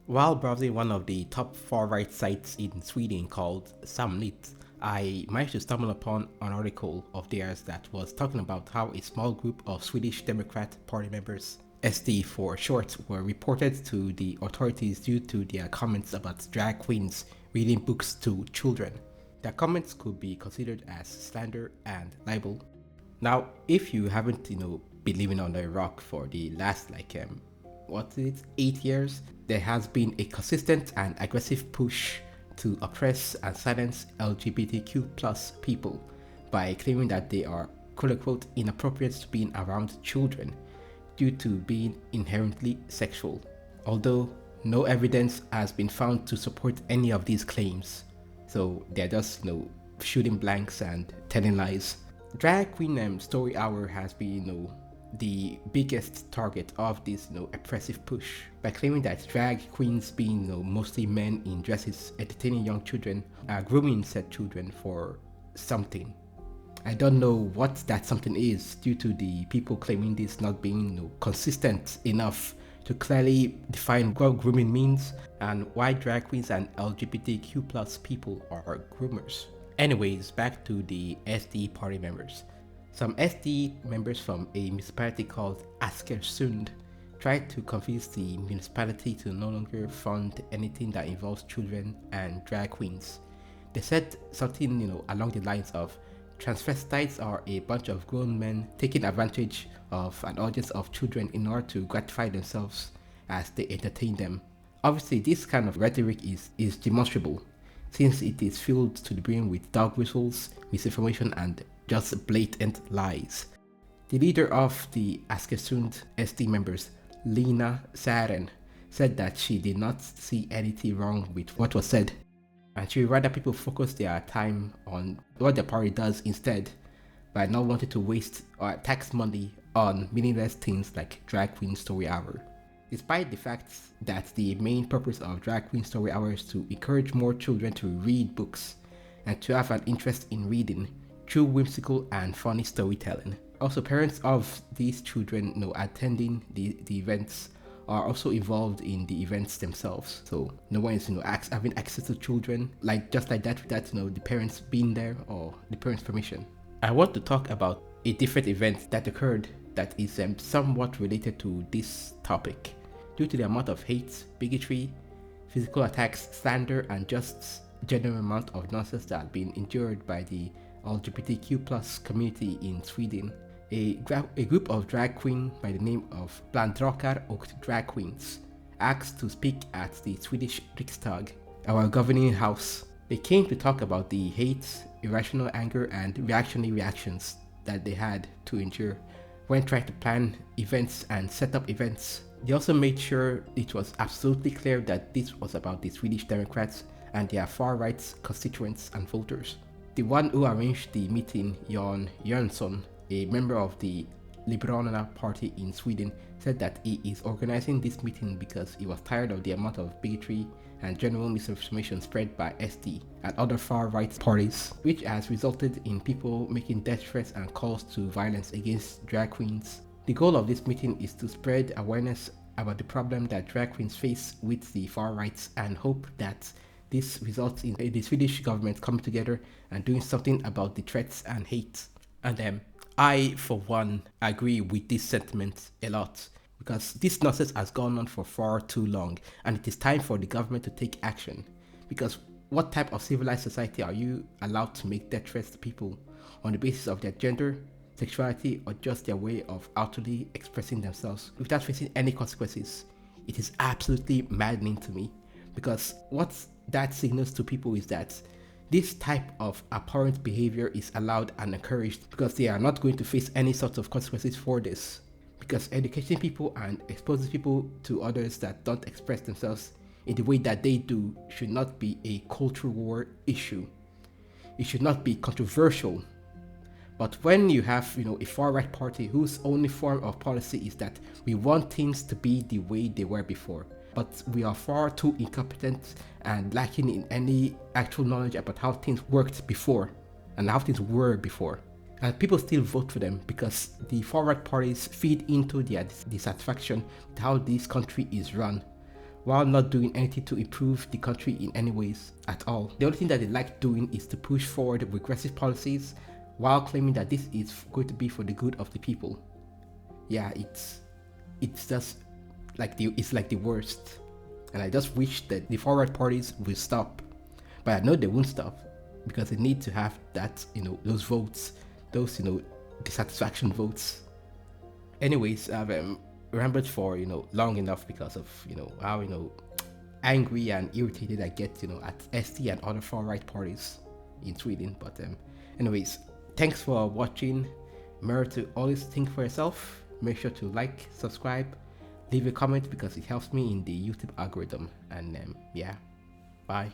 While browsing one of the top far-right sites in Sweden called Samnit, I managed to stumble upon an article of theirs that was talking about how a small group of Swedish Democrat Party members, SD for short, were reported to the authorities due to their comments about drag queens reading books to children. Their comments could be considered as slander and libel. Now, if you haven't, been living on a rock for the last what is it, 8 years, there has been a consistent and aggressive push to oppress and silence LGBTQ plus people by claiming that they are quote unquote inappropriate to being around children due to being inherently sexual. Although no evidence has been found to support any of these claims, so they're just shooting blanks and telling lies. Drag Queen Story Hour has been the biggest target of this oppressive push by claiming that drag queens being mostly men in dresses entertaining young children are grooming said children for something. I don't know what that something is due to the people claiming this not being consistent enough to clearly define what grooming means and why drag queens and LGBTQ plus people are groomers. Anyways, back to the SD party members. Some SD members from a municipality called Askersund tried to convince the municipality to no longer fund anything that involves children and drag queens. They said something, along the lines of transvestites are a bunch of grown men taking advantage of an audience of children in order to gratify themselves as they entertain them. Obviously, this kind of rhetoric is demonstrable, since it is filled to the brim with dog whistles, misinformation, and just blatant lies. The leader of the Askersund SD members, Lena Saren, said that she did not see anything wrong with what was said, and she would rather people focus their time on what the party does instead, by not wanting to waste or tax money on meaningless things like Drag Queen Story Hour. Despite the fact that the main purpose of Drag Queen Story Hour is to encourage more children to read books and to have an interest in reading through whimsical and funny storytelling. Also, parents of these children attending the events are also involved in the events themselves. So no one is having access to children just like that without the parents being there or the parents' permission. I want to talk about a different event that occurred that is somewhat related to this topic. Due to the amount of hate, bigotry, physical attacks, slander, and just general amount of nonsense that have been endured by the LGBTQ plus community in Sweden, a group of drag queens by the name of Blanddrakar och Drag Queens asked to speak at the Swedish Riksdag, our governing house. They came to talk about the hate, irrational anger, and reactionary reactions that they had to endure when trying to plan events and set up events. They also made sure it was absolutely clear that this was about the Swedish Democrats and their far-right constituents and voters. The one who arranged the meeting, Jan Jönsson, a member of the Liberalerna party in Sweden, said that he is organizing this meeting because he was tired of the amount of bigotry and general misinformation spread by SD and other far-right parties, which has resulted in people making death threats and calls to violence against drag queens. The goal of this meeting is to spread awareness about the problem that drag queens face with the far right and hope that this results in the Swedish government coming together and doing something about the threats and hate. And I, for one, agree with this sentiment a lot, because this nonsense has gone on for far too long, and it is time for the government to take action. Because what type of civilized society are you allowed to make death threats to people on the basis of their gender, sexuality, or just their way of outwardly expressing themselves without facing any consequences? It is absolutely maddening to me, because what that signals to people is that this type of abhorrent behavior is allowed and encouraged because they are not going to face any sort of consequences for this. Because educating people and exposing people to others that don't express themselves in the way that they do should not be a culture war issue. It should not be controversial. But when you have, a far-right party whose only form of policy is that we want things to be the way they were before, but we are far too incompetent and lacking in any actual knowledge about how things worked before and how things were before. And people still vote for them because the far-right parties feed into their dissatisfaction with how this country is run. while not doing anything to improve the country in any ways at all. The only thing that they like doing is to push forward regressive policies while claiming that this is going to be for the good of the people. Yeah, it's just like it's like the worst. And I just wish that the far right parties will stop. But I know they won't stop because they need to have that, those votes, those, dissatisfaction votes. Anyways, I've rambled for, long enough because of, how, angry and irritated I get, at ST and other far right parties in Sweden. But anyways, thanks for watching. Remember to always think for yourself. Make sure to like, subscribe, leave a comment because it helps me in the YouTube algorithm. And yeah, bye.